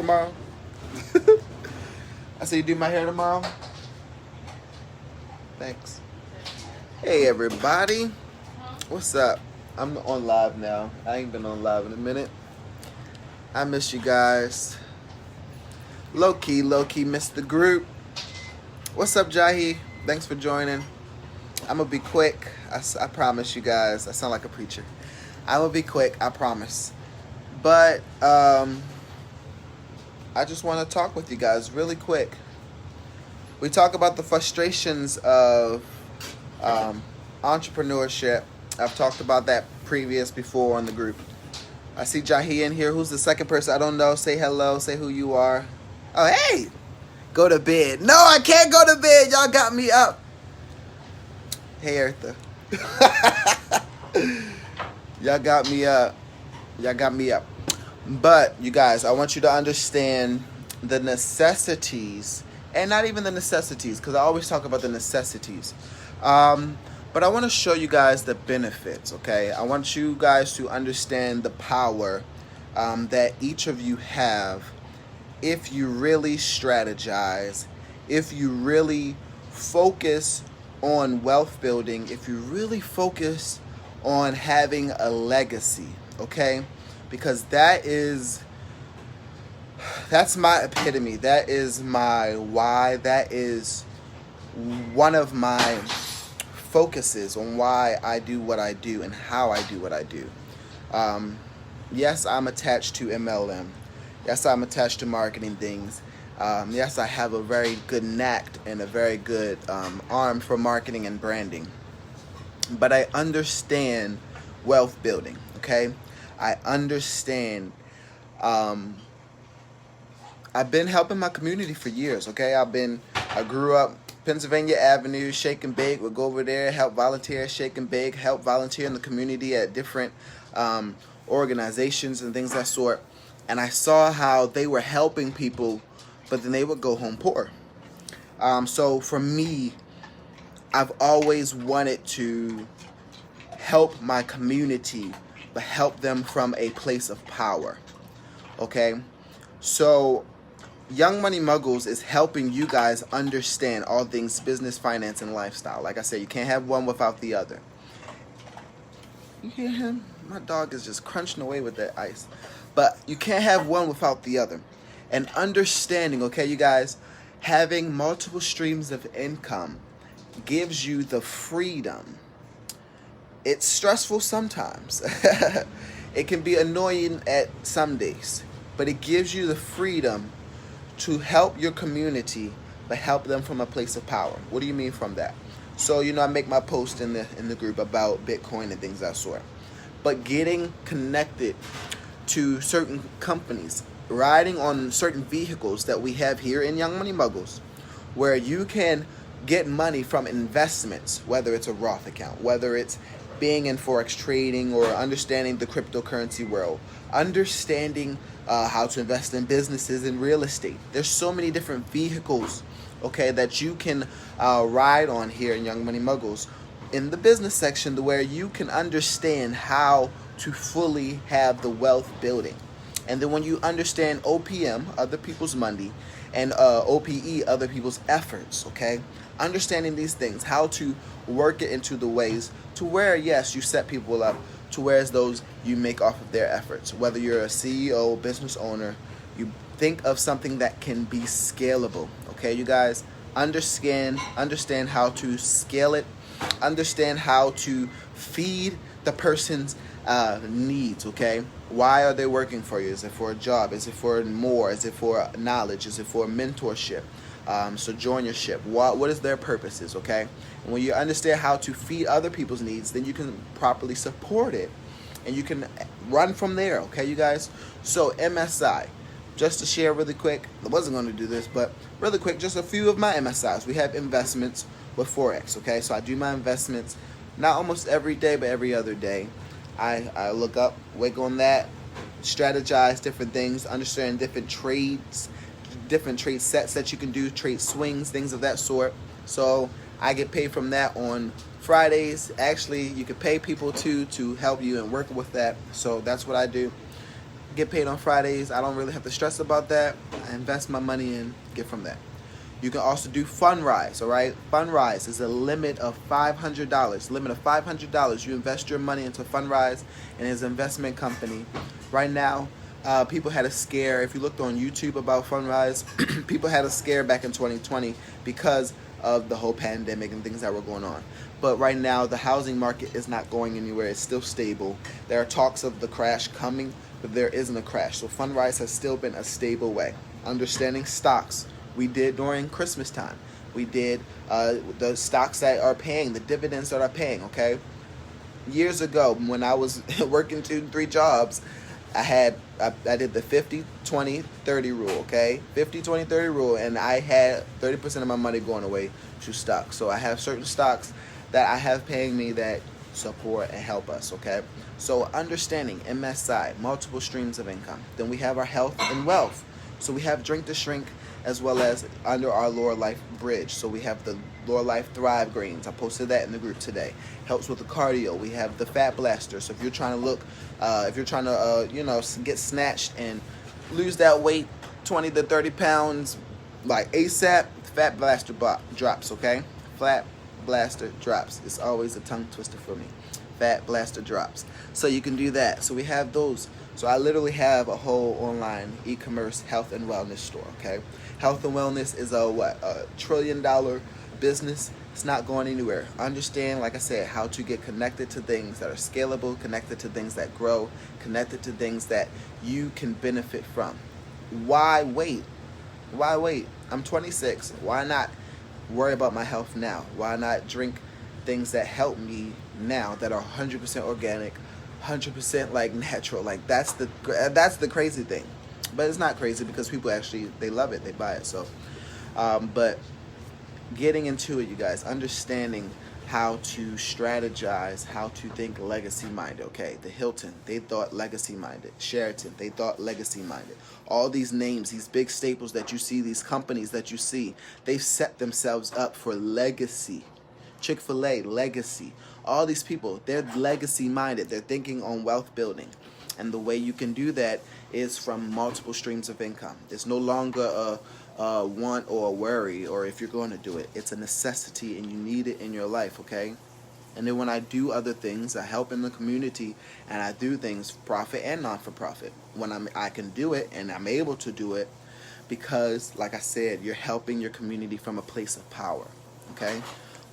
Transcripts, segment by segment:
tomorrow? I said you do my hair tomorrow? Thanks. Hey everybody. What's up? I'm on live now. I ain't been on live in a minute. I miss you guys. Low-key missed the group. What's up, Jahi? Thanks for joining. I'm going to be quick. I promise you guys. I sound like a preacher. I will be quick. I promise. But I just want to talk with you guys really quick. We talk about the frustrations of entrepreneurship. I've talked about that before on the group. I see Jahi in here. Who's the second person? I don't know. Say hello. Say who you are. Oh, hey. Go to bed. No, I can't go to bed. Y'all got me up. Hey, Eartha. Y'all got me up. Y'all got me up. But, you guys, I want you to understand the necessities. And not even the necessities, because I always talk about the necessities. But I want to show you guys the benefits, okay? I want you guys to understand the power that each of you have if you really strategize, if you really focus on wealth building, if you really focus on having a legacy, okay? Because that's my epitome. That is my why. That is one of my focuses on why I do what I do and how I do what I do. Yes, I'm attached to MLM. Yes, I'm attached to marketing things. Yes, I have a very good knack and a very good arm for marketing and branding. But I understand wealth building, okay? I understand. I've been helping my community for years, okay? I grew up Pennsylvania Avenue, Shake and Bake. Would go over there, help volunteer, Shake and Bake, help volunteer in the community at different organizations and things of that sort. And I saw how they were helping people, but then they would go home poor. So for me, I've always wanted to help my community, but help them from a place of power. Okay? So Young Money Muggles is helping you guys understand all things business, finance, and lifestyle. Like I said, you can't have one without the other. You hear him? My dog is just crunching away with that ice. But you can't have one without the other. And understanding, okay, you guys, having multiple streams of income gives you the freedom. It's stressful sometimes. It can be annoying at some days. But it gives you the freedom to help your community, but help them from a place of power. What do you mean from that? So, I make my post in the group about Bitcoin and things of that sort. But getting connected to certain companies, riding on certain vehicles that we have here in Young Money Muggles, where you can get money from investments, whether it's a Roth account, whether it's being in Forex trading or understanding the cryptocurrency world, understanding how to invest in businesses and real estate. There's so many different vehicles, okay, that you can ride on here in Young Money Muggles in the business section, to where you can understand how to fully have the wealth building. And then when you understand OPM, other people's money, and OPE, other people's efforts, okay? Understanding these things, how to work it into the ways to where, yes, you set people up to where as those you make off of their efforts. Whether you're a CEO, business owner, you think of something that can be scalable, okay? You guys understand how to scale it, understand how to feed the person's needs, okay? Why are they working for you? Is it for a job? Is it for more? Is it for knowledge? Is it for mentorship? Sojournership? What is their purposes, okay? And when you understand how to feed other people's needs, then you can properly support it. And you can run from there, okay, you guys? So MSI, just to share really quick, I wasn't going to do this, but really quick, just a few of my MSIs. We have investments with Forex, okay? So I do my investments not almost every day, but every other day. I look up, wake on that, strategize different things, understand different trade sets that you can do, trade swings, things of that sort. So I get paid from that on Fridays. Actually, you can pay people to help you and work with that. So that's what I do. get paid on Fridays. I don't really have to stress about that. I invest my money in, get from that. You can also do Fundrise, all right? Fundrise is a limit of $500. Limit of $500. You invest your money into Fundrise and his investment company. Right now, people had a scare. If you looked on YouTube about Fundrise, people had a scare back in 2020 because of the whole pandemic and things that were going on. But right now, the housing market is not going anywhere. It's still stable. There are talks of the crash coming, but there isn't a crash. So Fundrise has still been a stable way. Understanding stocks. We did during Christmas time. We did the stocks that are paying, the dividends that are paying, okay? Years ago, when I was working 2 3 jobs, I did the 50-20-30 rule, okay? 50-20-30 rule, and I had 30% of my money going away to stocks. So I have certain stocks that I have paying me that support and help us, okay? So understanding MSI, multiple streams of income. Then we have our health and wealth. So we have Drink to Shrink, as well as under our Lower Life Bridge. So we have the Lower Life Thrive Greens. I posted that in the group today. Helps with the cardio. We have the Fat Blaster. So if you're trying to get snatched and lose that weight, 20 to 30 pounds, like ASAP, Fat Blaster drops, okay? Fat Blaster drops. It's always a tongue twister for me. Fat Blaster drops. So you can do that. So we have those. So I literally have a whole online e-commerce health and wellness store, okay? Health and wellness is a $1 trillion business. It's not going anywhere. Understand, like I said, how to get connected to things that are scalable, connected to things that grow, connected to things that you can benefit from. Why wait? Why wait? I'm 26. Why not worry about my health now? Why not drink things that help me now that are 100% organic, 100% like natural? Like that's the crazy thing. But it's not crazy because people actually, they love it, they buy it. So but getting into it, you guys, understanding how to strategize, how to think legacy minded. Okay, the Hilton, they thought legacy minded. Sheraton, they thought legacy minded. All these names, these big staples that you see, these companies that you see, they've set themselves up for legacy. Chick-fil-A, legacy. All these people, they're legacy minded. They're thinking on wealth building. And the way you can do that is from multiple streams of income. It's no longer a want or a worry, or if you're going to do it, it's a necessity and you need it in your life, okay? And then when I do other things, I help in the community and I do things profit and non-for-profit. When I can do it and I'm able to do it because, like I said, you're helping your community from a place of power, okay?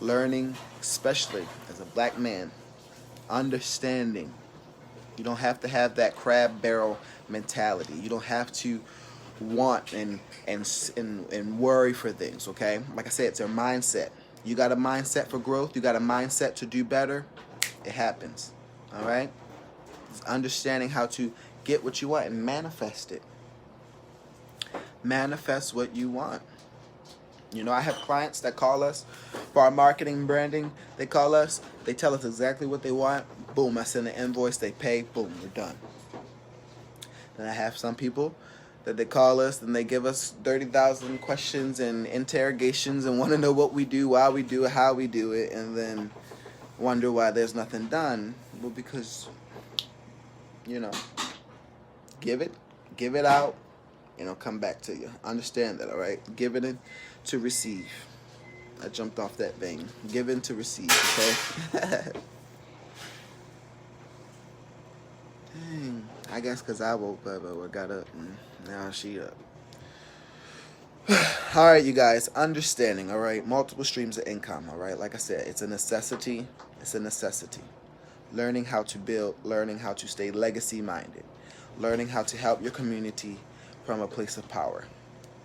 Learning, especially as a black man, understanding. You don't have to have that crab barrel mentality. You don't have to want and worry for things, okay? Like I said, it's your mindset. You got a mindset for growth. You got a mindset to do better. It happens, all right? It's understanding how to get what you want and manifest it. Manifest what you want. You know, I have clients that call us for our marketing and branding. They call us. They tell us exactly what they want. Boom, I send an invoice. They pay. Boom, we're done. Then I have some people that they call us and they give us 30,000 questions and interrogations and want to know what we do, why we do it, how we do it, and then wonder why there's nothing done. Well, because, you know, give it out, and it'll come back to you. Understand that, all right? Give it in to receive. I jumped off that vein. Give in to receive, okay? Dang. I guess because I woke up or got up and now she up. All right, you guys. Understanding, all right? Multiple streams of income, all right? Like I said, it's a necessity. It's a necessity. Learning how to build, learning how to stay legacy-minded, learning how to help your community from a place of power.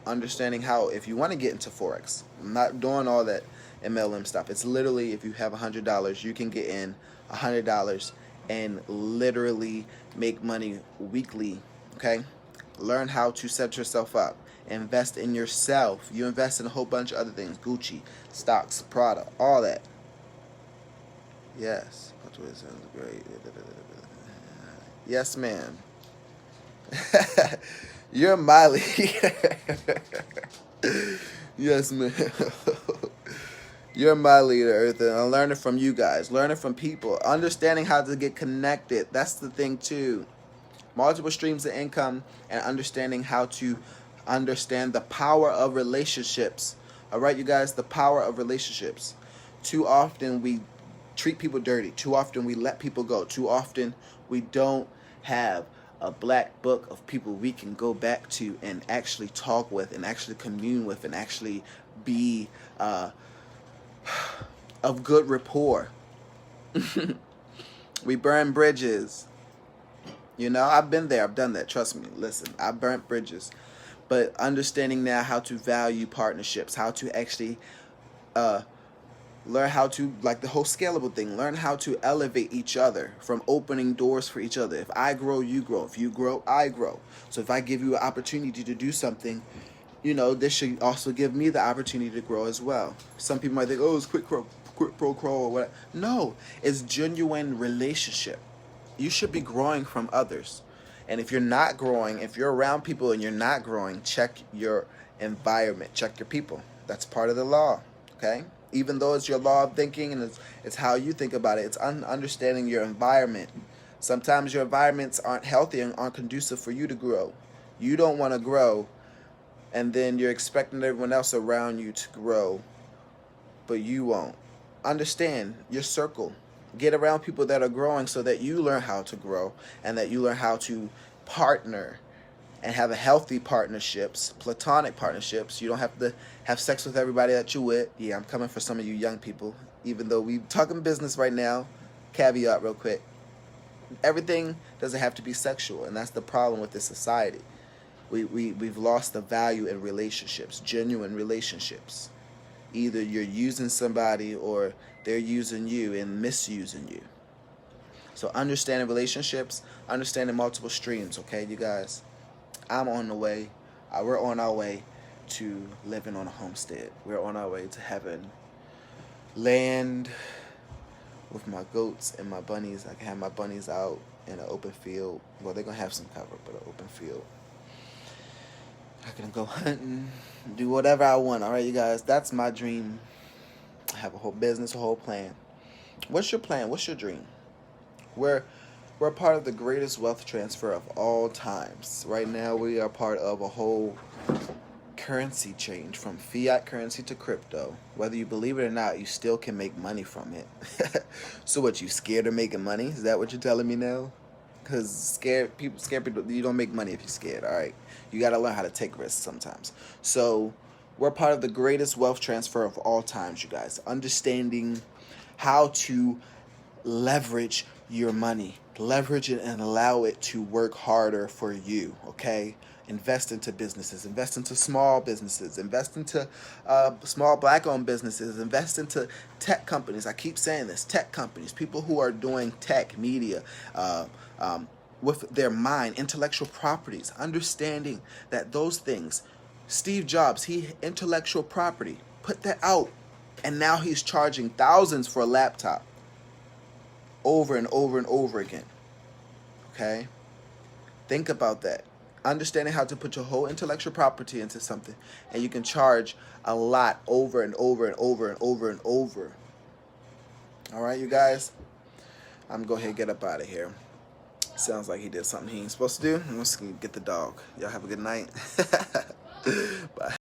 Understanding how, if you want to get into Forex, I'm not doing all that MLM stuff. It's literally, if you have $100, you can get in $100 and literally make money weekly, okay? Learn how to set yourself up. Invest in yourself. You invest in a whole bunch of other things. Gucci, stocks, Prada, all that. Yes. Sounds great. Yes, ma'am. You're my leader. Yes, ma'am. You're my leader, Earth, and I'm learning from you guys. Learning from people. Understanding how to get connected. That's the thing, too. multiple streams of income, and understanding how to understand the power of relationships. All right, you guys, the power of relationships. Too often we treat people dirty. Too often we let people go. Too often we don't have a black book of people we can go back to and actually talk with and actually commune with and actually be of good rapport. We burn bridges. You know, I've been there. I've done that. Trust me. Listen, I burnt bridges. But understanding now how to value partnerships, how to actually learn how to, like the whole scalable thing, learn how to elevate each other from opening doors for each other. If I grow, you grow. If you grow, I grow. So if I give you an opportunity to do something, you know, this should also give me the opportunity to grow as well. Some people might think, oh, it's quid pro quo or whatever. No, it's genuine relationship. You should be growing from others. And if you're not growing, if you're around people and you're not growing, check your environment, check your people. That's part of the law, okay? Even though it's your law of thinking and it's how you think about it, it's understanding your environment. Sometimes your environments aren't healthy and aren't conducive for you to grow. You don't want to grow, and then you're expecting everyone else around you to grow, but you won't. Understand your circle. Get around people that are growing so that you learn how to grow and that you learn how to partner and have a healthy partnerships, platonic partnerships. You don't have to have sex with everybody that you're with. Yeah, I'm coming for some of you young people. Even though we talking business right now, caveat real quick. Everything doesn't have to be sexual, and that's the problem with this society. We've lost the value in relationships, genuine relationships. Either you're using somebody or they're using you and misusing you. So understanding relationships, understanding multiple streams, okay, you guys? I'm on the way. We're on our way to living on a homestead. We're on our way to having land with my goats and my bunnies. I can have my bunnies out in an open field. Well, they're going to have some cover, but an open field. I can go hunting, do whatever I want. All right, you guys, that's my dream. I have a whole business, a whole plan. What's your plan? What's your dream? We're part of the greatest wealth transfer of all times. Right now, we are part of a whole currency change from fiat currency to crypto. Whether you believe it or not, you still can make money from it. So what, you scared of making money? Is that what you're telling me now? Because scared people, you don't make money if you're scared, all right? You got to learn how to take risks sometimes. So we're part of the greatest wealth transfer of all times, you guys. Understanding how to leverage your money. Leverage it and allow it to work harder for you, okay? Invest into businesses. Invest into small businesses. Invest into small black-owned businesses. Invest into tech companies. I keep saying this. Tech companies. People who are doing tech, media, with their mind, intellectual properties, understanding that those things, Steve Jobs, he intellectual property, put that out, and now he's charging thousands for a laptop over and over and over again. Okay? Think about that. Understanding how to put your whole intellectual property into something, and you can charge a lot over and over and over and over and over. All right, you guys? I'm going to go ahead and get up out of here. Sounds like he did something he ain't supposed to do. I'm just going to get the dog. Y'all have a good night. Bye.